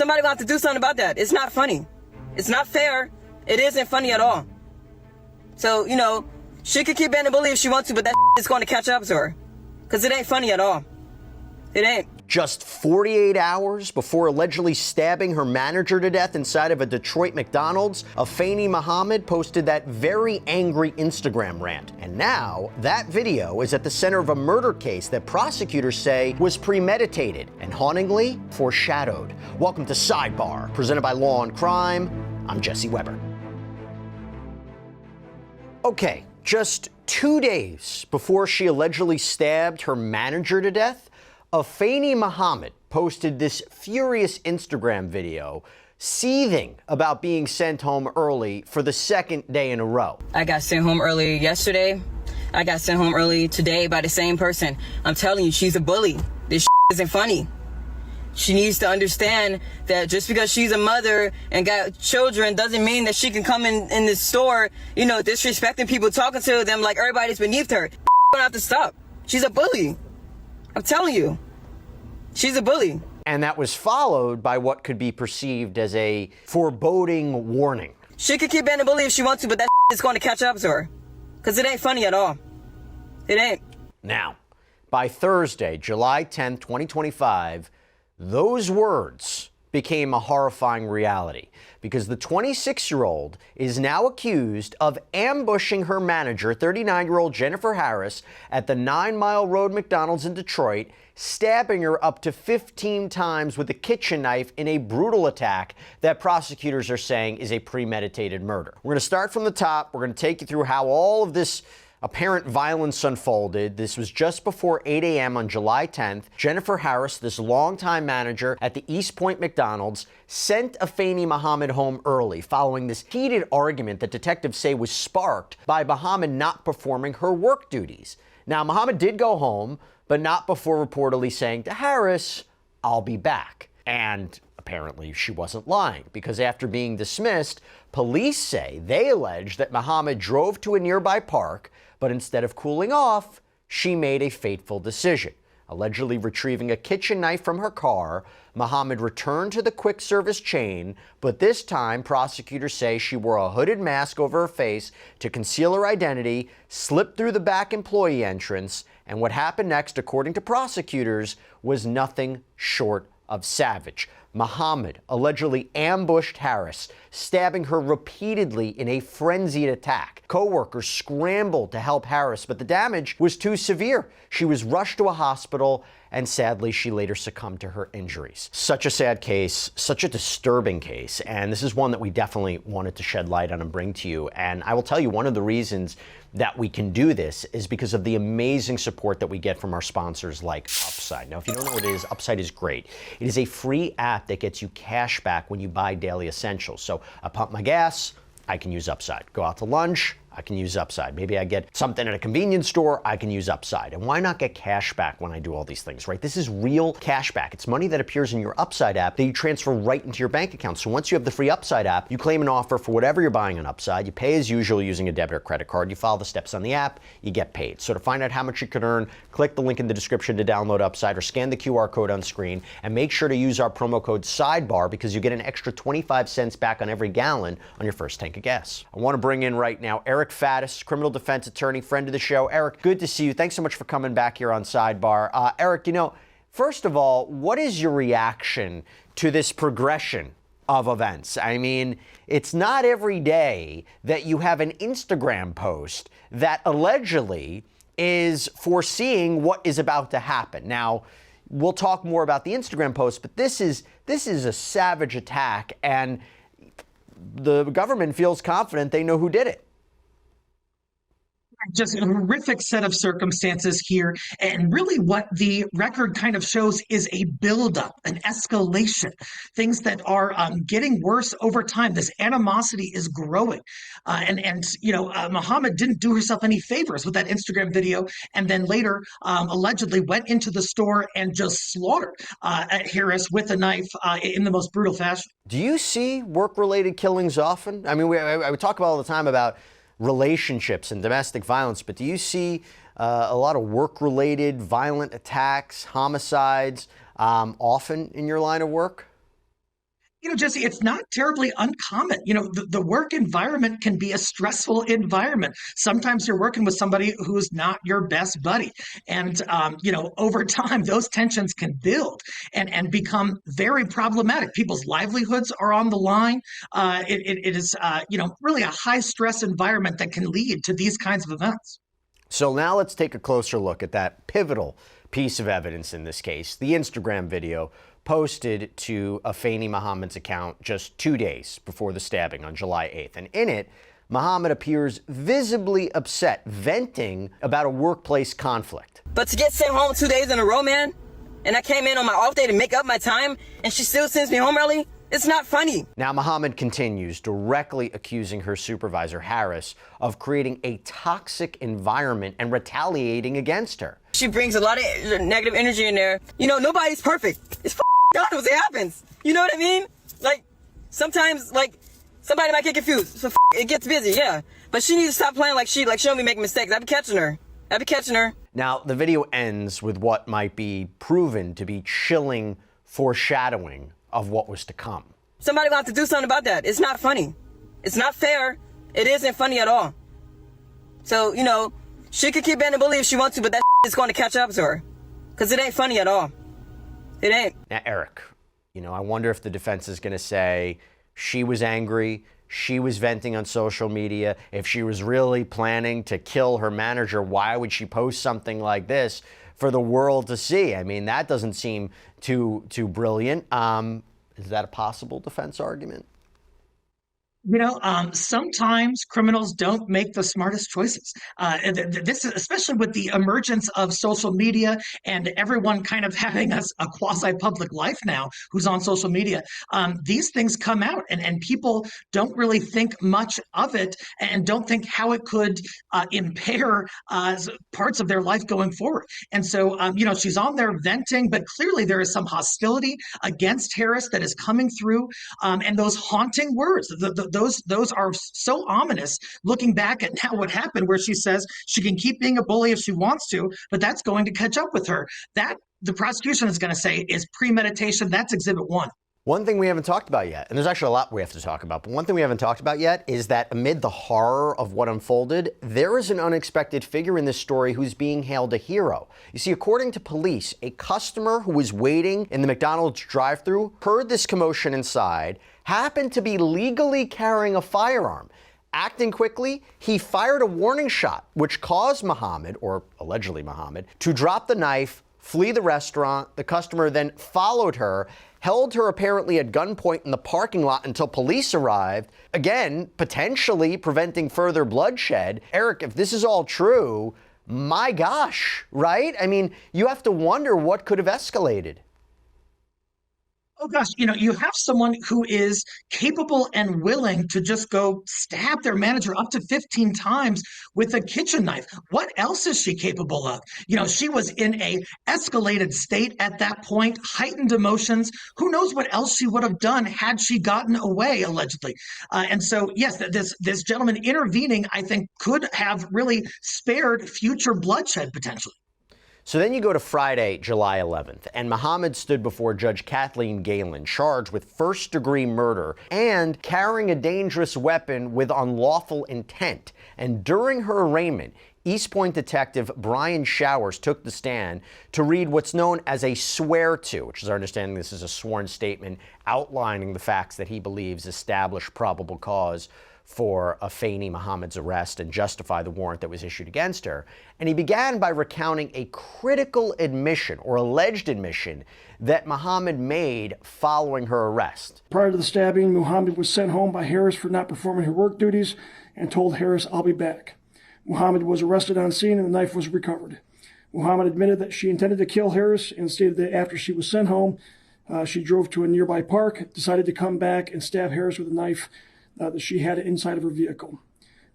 Somebody will have to do something about that. It's not funny. It's not fair. It isn't funny at all. So, you know, she could keep being a bully if she wants to, but that is going to catch up to her. Because it ain't funny at all. It ain't. Just 48 hours before allegedly stabbing her manager to death inside of a Detroit McDonald's, Afeni Muhammad posted that very angry Instagram rant. And now that video is at the center of a murder case that prosecutors say was premeditated and hauntingly foreshadowed. Welcome to Sidebar, presented by Law&Crime. I'm Jesse Weber. Okay, just 2 days before she allegedly stabbed her manager to death, Afeni Muhammad posted this furious Instagram video seething about being sent home early for the second day in a row. I got sent home early yesterday. I got sent home early today by the same person. I'm telling you, she's a bully. This isn't funny. She needs to understand that just because she's a mother and got children doesn't mean that she can come in this store, you know, disrespecting people, talking to them like everybody's beneath her. Gonna have to stop. She's a bully. I'm telling you, she's a bully. And that was followed by what could be perceived as a foreboding warning. She could keep being a bully if she wants to, but that is going to catch up to her. Because it ain't funny at all. It ain't. Now, by Thursday, July 10th, 2025, those words became a horrifying reality because the 26-year-old is now accused of ambushing her manager, 39-year-old Jennifer Harris, at the 9 Mile Road McDonald's in Detroit, stabbing her up to 15 times with a kitchen knife in a brutal attack that prosecutors are saying is a premeditated murder. We're going to start from the top. We're going to take you through how all of this apparent violence unfolded. This was just before 8 a.m. on July 10th. Jennifer Harris, this longtime manager at the East Point McDonald's, sent Afeni Muhammad home early following this heated argument that detectives say was sparked by Muhammad not performing her work duties. Now, Muhammad did go home, but not before reportedly saying to Harris, "I'll be back." And apparently she wasn't lying, because after being dismissed, police say they allege that Muhammad drove to a nearby park, but instead of cooling off, she made a fateful decision. Allegedly retrieving a kitchen knife from her car, Muhammad returned to the quick service chain, but this time prosecutors say she wore a hooded mask over her face to conceal her identity, slipped through the back employee entrance, and what happened next, according to prosecutors, was nothing short of savage. Muhammad allegedly ambushed Harris, stabbing her repeatedly in a frenzied attack. Co-workers scrambled to help Harris, but the damage was too severe. She was rushed to a hospital, and sadly, she later succumbed to her injuries. Such a sad case, such a disturbing case, and this is one that we definitely wanted to shed light on and bring to you. And I will tell you, one of the reasons that we can do this is because of the amazing support that we get from our sponsors like Upside. Now, if you don't know what it is, Upside is great. It is a free app that gets you cash back when you buy daily essentials. So I pump my gas, I can use Upside. Go out to lunch, I can use Upside. Maybe I get something at a convenience store, I can use Upside. And why not get cash back when I do all these things, right? This is real cash back. It's money that appears in your Upside app that you transfer right into your bank account. So once you have the free Upside app, you claim an offer for whatever you're buying on Upside. You pay as usual using a debit or credit card. You follow the steps on the app, you get paid. So to find out how much you can earn, click the link in the description to download Upside or scan the QR code on screen, and make sure to use our promo code SIDEBAR because you get an extra 25 cents back on every gallon on your first tank of gas. I want to bring in right now Eric Faddis, criminal defense attorney, friend of the show. Eric, good to see you. Thanks so much for coming back here on Sidebar. Eric, you know, first of all, what is your reaction to this progression of events? I mean, it's not every day that you have an Instagram post that allegedly is foreseeing what is about to happen. Now, we'll talk more about the Instagram post, but this is a savage attack, and the government feels confident they know who did it. Just a horrific set of circumstances here. And really what the record kind of shows is a buildup, an escalation, things that are getting worse over time. This animosity is growing. Muhammad didn't do herself any favors with that Instagram video, and then later allegedly went into the store and just slaughtered Harris with a knife in the most brutal fashion. Do you see work-related killings often? I mean, I would talk about all the time about relationships and domestic violence, but do you see a lot of work-related violent attacks, homicides often in your line of work? Jesse, it's not terribly uncommon. The work environment can be a stressful environment. Sometimes you're working with somebody who's not your best buddy. And, over time, those tensions can build and become very problematic. People's livelihoods are on the line. It is, really a high stress environment that can lead to these kinds of events. So now let's take a closer look at that pivotal piece of evidence in this case, the Instagram video posted to Afeni Muhammad's account just 2 days before the stabbing on July 8th. And in it, Muhammad appears visibly upset, venting about a workplace conflict. But to get sent home 2 days in a row, man, and I came in on my off day to make up my time, and she still sends me home early, it's not funny. Now, Muhammad continues, directly accusing her supervisor, Harris, of creating a toxic environment and retaliating against her. She brings a lot of negative energy in there. Nobody's perfect. It's God what happens. You know what I mean? Like, sometimes, somebody might get confused. So it gets busy, yeah. But she needs to stop playing like she don't be making mistakes. I be catching her. Now, the video ends with what might be proven to be chilling foreshadowing of what was to come. Somebody will have to do something about that. It's not funny. It's not fair. It isn't funny at all. So, she could keep being a bully if she wants to, but that is going to catch up to her. Because it ain't funny at all. It ain't. Now, Eric, I wonder if the defense is going to say she was angry, she was venting on social media. If she was really planning to kill her manager, why would she post something like this for the world to see? I mean, that doesn't seem too brilliant. Is that a possible defense argument? Sometimes criminals don't make the smartest choices. This is especially with the emergence of social media and everyone kind of having a quasi-public life now who's on social media. These things come out and people don't really think much of it and don't think how it could impair parts of their life going forward. And so, she's on there venting, but clearly there is some hostility against Harris that is coming through. And those haunting words, those are so ominous looking back at now what happened, where she says she can keep being a bully if she wants to, but that's going to catch up with her. That the prosecution is going to say is premeditation. That's exhibit 1. One thing we haven't talked about yet, and there's actually a lot we have to talk about, but one thing we haven't talked about yet is that amid the horror of what unfolded, there is an unexpected figure in this story who's being hailed a hero. You see, according to police, a customer who was waiting in the McDonald's drive-thru heard this commotion inside, happened to be legally carrying a firearm. Acting quickly, he fired a warning shot, which caused Muhammad, or allegedly Muhammad, to drop the knife, flee the restaurant. The customer then followed her, held her apparently at gunpoint in the parking lot until police arrived, again, potentially preventing further bloodshed. Eric, if this is all true, my gosh, right? I mean, you have to wonder what could have escalated. Oh gosh, you have someone who is capable and willing to just go stab their manager up to 15 times with a kitchen knife. What else is she capable of? She was in a escalated state at that point, heightened emotions. Who knows what else she would have done had she gotten away, allegedly. And so, yes, this gentleman intervening, I think, could have really spared future bloodshed potentially. So then you go to Friday, July 11th, and Muhammad stood before Judge Kathleen Galen, charged with first-degree murder and carrying a dangerous weapon with unlawful intent. And during her arraignment, East Point detective Brian Showers took the stand to read what's known as a swear-to, which is our understanding this is a sworn statement outlining the facts that he believes establish probable cause for Afeni Muhammad's arrest and justify the warrant that was issued against her. And he began by recounting a critical admission, or alleged admission, that Muhammad made following her arrest. Prior to the stabbing, Muhammad was sent home by Harris for not performing her work duties and told Harris, "I'll be back." Muhammad was arrested on scene and the knife was recovered. Muhammad admitted that she intended to kill Harris and stated that after she was sent home, she drove to a nearby park, decided to come back and stab Harris with a knife that she had inside of her vehicle.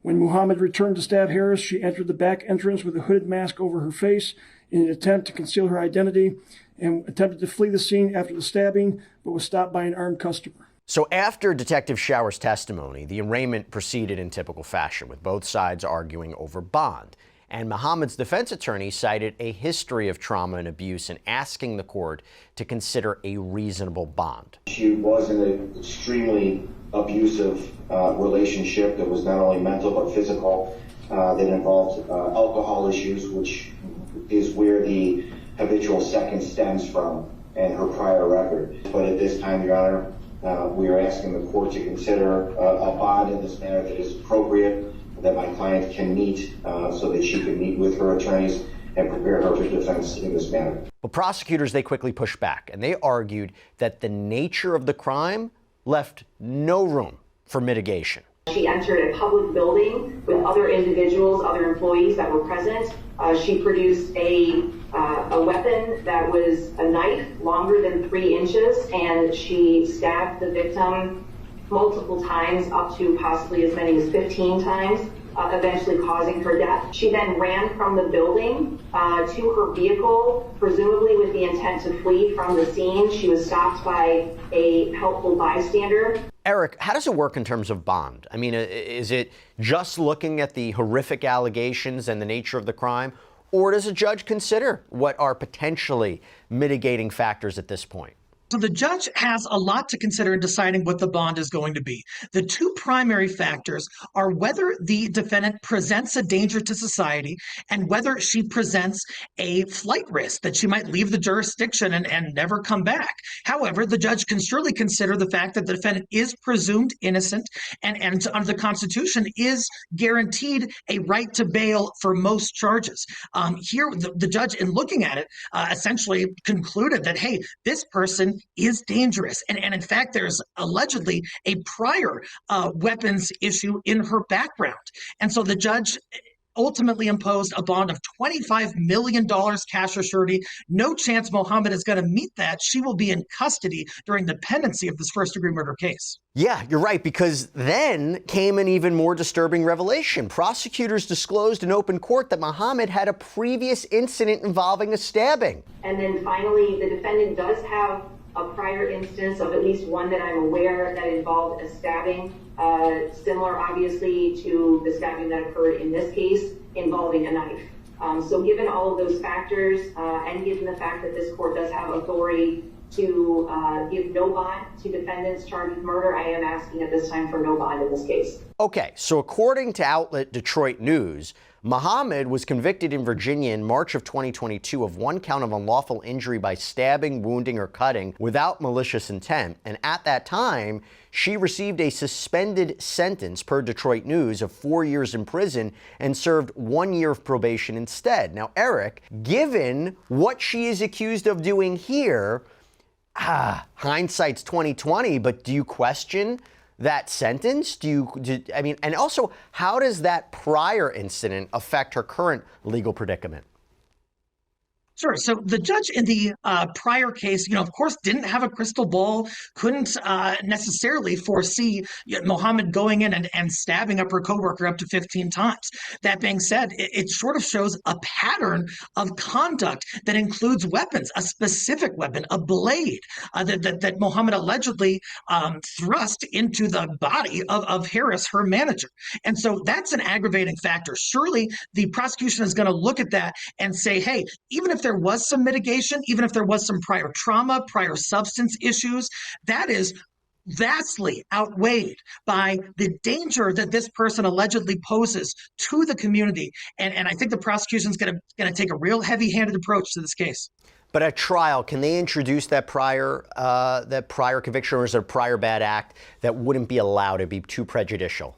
When Muhammad returned to stab Harris, she entered the back entrance with a hooded mask over her face in an attempt to conceal her identity and attempted to flee the scene after the stabbing, but was stopped by an armed customer. So after Detective Shower's testimony, the arraignment proceeded in typical fashion, with both sides arguing over bond. And Muhammad's defense attorney cited a history of trauma and abuse in asking the court to consider a reasonable bond. She was in an extremely abusive relationship that was not only mental but physical, that involved alcohol issues, which is where the habitual second stems from, and her prior record. But at this time, Your Honor, we are asking the court to consider a bond in this manner that is appropriate, that my client can meet, so that she can meet with her attorneys and prepare her for defense in this manner. But prosecutors, they quickly pushed back, and they argued that the nature of the crime left no room for mitigation. She entered a public building with other individuals, other employees that were present. She produced a weapon that was a knife longer than 3 inches, and she stabbed the victim multiple times, up to possibly as many as 15 times, eventually causing her death. She then ran from the building to her vehicle, presumably with the intent to flee from the scene. She was stopped by a helpful bystander. Eric, how does it work in terms of bond? I mean, is it just looking at the horrific allegations and the nature of the crime, or does a judge consider what are potentially mitigating factors at this point? So the judge has a lot to consider in deciding what the bond is going to be. The two primary factors are whether the defendant presents a danger to society and whether she presents a flight risk that she might leave the jurisdiction and never come back. However, the judge can surely consider the fact that the defendant is presumed innocent and under the Constitution is guaranteed a right to bail for most charges. Here, the judge, in looking at it, essentially concluded that, hey, this person is dangerous. And in fact, there's allegedly a prior weapons issue in her background. And so the judge ultimately imposed a bond of $25 million cash or surety. No chance Muhammad is going to meet that. She will be in custody during the pendency of this first-degree murder case. Yeah, you're right, because then came an even more disturbing revelation. Prosecutors disclosed in open court that Muhammad had a previous incident involving a stabbing. And then finally, the defendant does have a prior instance of at least one that I'm aware that involved a stabbing, similar obviously to the stabbing that occurred in this case involving a knife. So given all of those factors and given the fact that this court does have authority to give no bond to defendants charged with murder, I am asking at this time for no bond in this case. Okay, so according to outlet Detroit News, Muhammad was convicted in Virginia in March of 2022 of 1 count of unlawful injury by stabbing, wounding, or cutting without malicious intent. And at that time, she received a suspended sentence, per Detroit News, of 4 years in prison and served 1 year of probation instead. Now, Eric, given what she is accused of doing here, hindsight's 2020, but do you question that sentence? And also, how does that prior incident affect her current legal predicament? Sure. So the judge in the prior case, of course, didn't have a crystal ball, couldn't necessarily foresee Muhammad going in and stabbing up her coworker up to 15 times. That being said, it sort of shows a pattern of conduct that includes weapons, a specific weapon, a blade that Muhammad allegedly thrust into the body of Harris, her manager. And so that's an aggravating factor. Surely the prosecution is going to look at that and say, hey, even if there was some mitigation, even if there was some prior trauma, prior substance issues, that is vastly outweighed by the danger that this person allegedly poses to the community. And I think the prosecution is going to take a real heavy-handed approach to this case. But at trial, can they introduce that prior conviction, or is it a prior bad act that wouldn't be allowed to be too prejudicial?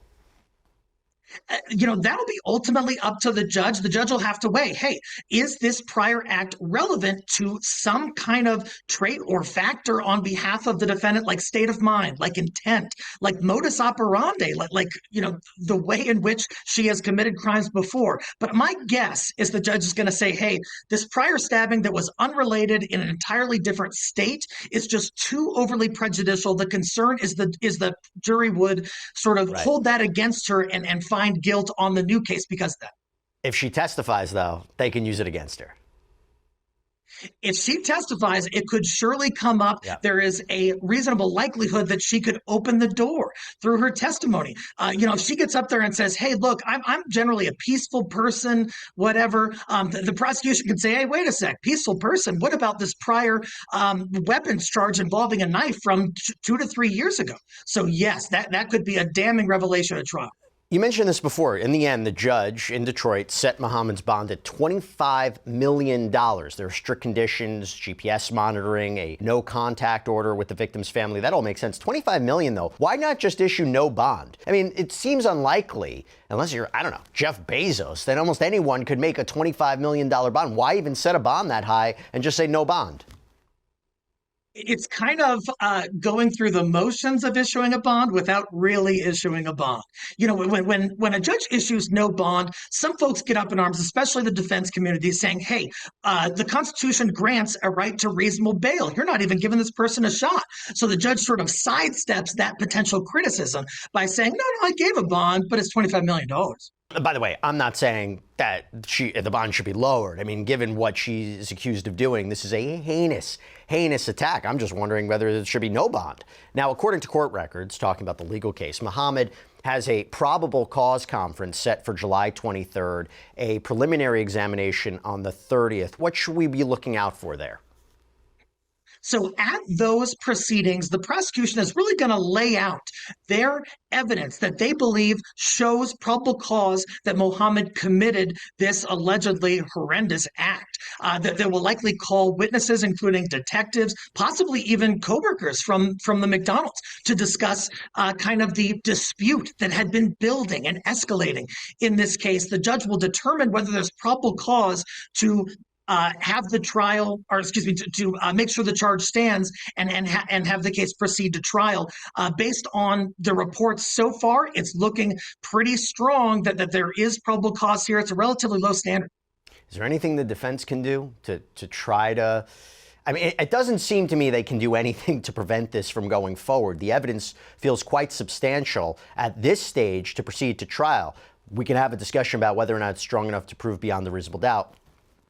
That'll be ultimately up to the judge. The judge will have to weigh, hey, is this prior act relevant to some kind of trait or factor on behalf of the defendant, like state of mind, like intent, like modus operandi, like the way in which she has committed crimes before. But my guess is the judge is going to say, hey, this prior stabbing that was unrelated in an entirely different state is just too overly prejudicial. The concern is the jury would sort of hold that against her and find guilt on the new case because of that. If she testifies, though, they can use it against her. If she testifies, it could surely come up. Yeah. There is a reasonable likelihood that she could open the door through her testimony. If she gets up there and says, "Hey, look, I'm generally a peaceful person," whatever, the prosecution could say, "Hey, wait a sec, peaceful person. What about this prior weapons charge involving a knife from 2 to 3 years ago?" So yes, that could be a damning revelation at trial. You mentioned this before. In the end, the judge in Detroit set Muhammad's bond at $25 million. There are strict conditions, GPS monitoring, a no contact order with the victim's family. That all makes sense. $25 million, though. Why not just issue no bond? I mean, it seems unlikely, unless you're, I don't know, Jeff Bezos, that almost anyone could make a $25 million bond. Why even set a bond that high and just say no bond? It's kind of going through the motions of issuing a bond without really issuing a bond. When a judge issues no bond, some folks get up in arms, especially the defense community, saying, "Hey, the Constitution grants a right to reasonable bail. You're not even giving this person a shot." So the judge sort of sidesteps that potential criticism by saying, "No, I gave a bond, but it's $25 million." By the way, I'm not saying that the bond should be lowered. I mean, given what she's accused of doing, this is a heinous attack. I'm just wondering whether there should be no bond. Now, according to court records, talking about the legal case, Muhammad has a probable cause conference set for July 23rd, a preliminary examination on the 30th. What should we be looking out for there? So at those proceedings, the prosecution is really going to lay out their evidence that they believe shows probable cause that Muhammad committed this allegedly horrendous act. That they will likely call witnesses, including detectives, possibly even coworkers from the McDonald's, to discuss kind of the dispute that had been building and escalating. In this case, the judge will determine whether there's probable cause to have the trial, or to make sure the charge stands and have the case proceed to trial. Based on the reports so far, it's looking pretty strong that there is probable cause here. It's a relatively low standard. Is there anything the defense can do to try to... I mean, it doesn't seem to me they can do anything to prevent this from going forward. The evidence feels quite substantial at this stage to proceed to trial. We can have a discussion about whether or not it's strong enough to prove beyond the reasonable doubt.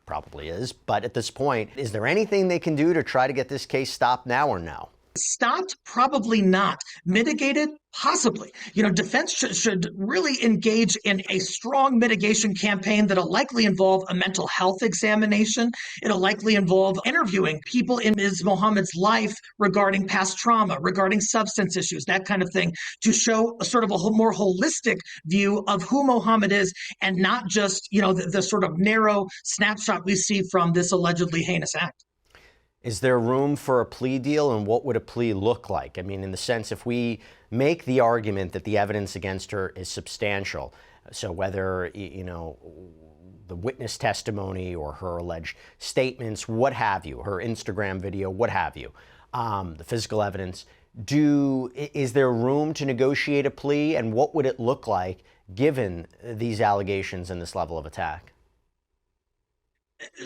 Probably is. But at this point, is there anything they can do to try to get this case stopped now or no? Stopped? Probably not. Mitigated? Possibly. Defense should really engage in a strong mitigation campaign that'll likely involve a mental health examination. It'll likely involve interviewing people in Ms. Muhammad's life regarding past trauma, regarding substance issues, that kind of thing, to show a sort of a more holistic view of who Muhammad is, and not just, the sort of narrow snapshot we see from this allegedly heinous act. Is there room for a plea deal, and what would a plea look like? I mean, in the sense, if we make the argument that the evidence against her is substantial, so whether, the witness testimony or her alleged statements, what have you, her Instagram video, what have you, the physical evidence, is there room to negotiate a plea, and what would it look like given these allegations and this level of attack?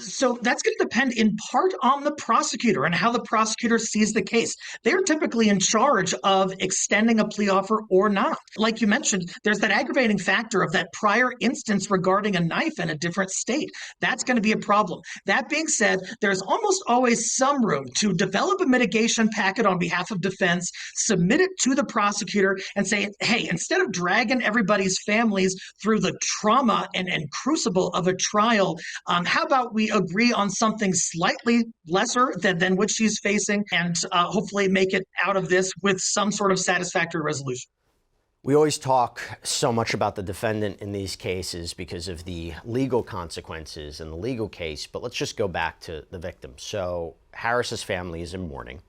So that's going to depend in part on the prosecutor and how the prosecutor sees the case. They're typically in charge of extending a plea offer or not. Like you mentioned, there's that aggravating factor of that prior instance regarding a knife in a different state. That's going to be a problem. That being said, there's almost always some room to develop a mitigation packet on behalf of defense, submit it to the prosecutor, and say, hey, instead of dragging everybody's families through the trauma and crucible of a trial, how about we agree on something slightly lesser than what she's facing, and hopefully make it out of this with some sort of satisfactory resolution. We always talk so much about the defendant in these cases because of the legal consequences in the legal case, but let's just go back to the victim. So Harris's family is in mourning.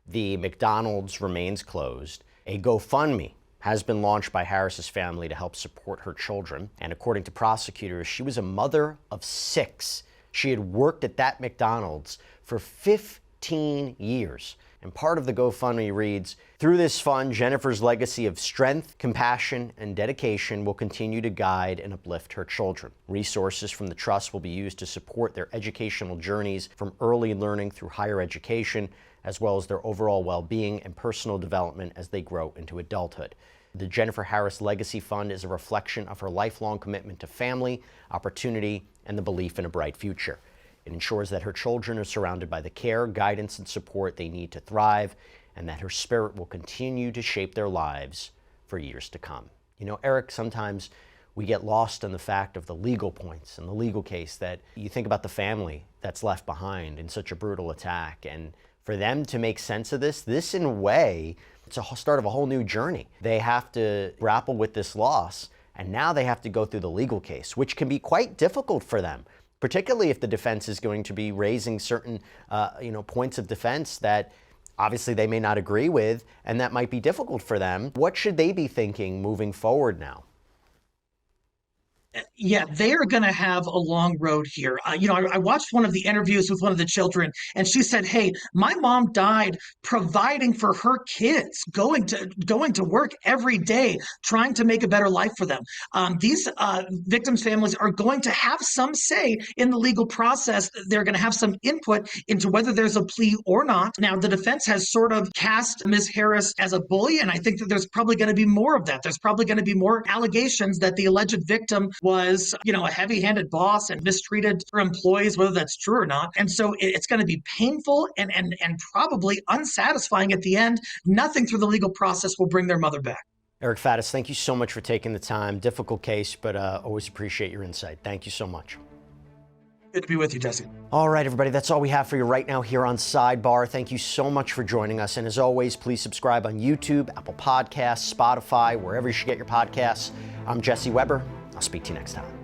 The McDonald's remains closed. A GoFundMe has been launched by Harris's family to help support her children. And according to prosecutors, she was a mother of 6. She had worked at that McDonald's for 15 years. And part of the GoFundMe reads, "Through this fund, Jennifer's legacy of strength, compassion, and dedication will continue to guide and uplift her children. Resources from the trust will be used to support their educational journeys from early learning through higher education, as well as their overall well-being and personal development as they grow into adulthood. The Jennifer Harris Legacy Fund is a reflection of her lifelong commitment to family, opportunity, and the belief in a bright future." It ensures that her children are surrounded by the care, guidance, and support they need to thrive, and that her spirit will continue to shape their lives for years to come. You know, Eric, sometimes we get lost in the fact of the legal points and the legal case, that you think about the family that's left behind in such a brutal attack. And for them to make sense of this in a way, it's a start of a whole new journey. They have to grapple with this loss, and now they have to go through the legal case, which can be quite difficult for them, particularly if the defense is going to be raising certain points of defense that obviously they may not agree with, and that might be difficult for them. What should they be thinking moving forward now? Yeah, they are going to have a long road here. I watched one of the interviews with one of the children, and she said, "Hey, my mom died providing for her kids, going to work every day, trying to make a better life for them." These victims' families are going to have some say in the legal process. They're going to have some input into whether there's a plea or not. Now, the defense has sort of cast Ms. Harris as a bully, and I think that there's probably going to be more of that. There's probably going to be more allegations that the alleged victim was, a heavy-handed boss and mistreated her employees, whether that's true or not. And so it's going to be painful and probably unsatisfying at the end. Nothing through the legal process will bring their mother back. Eric Faddis, thank you so much for taking the time. Difficult case, but always appreciate your insight. Thank you so much. Good to be with you, Jesse. All right, everybody, that's all we have for you right now here on Sidebar. Thank you so much for joining us. And as always, please subscribe on YouTube, Apple Podcasts, Spotify, wherever you should get your podcasts. I'm Jesse Weber. I'll speak to you next time.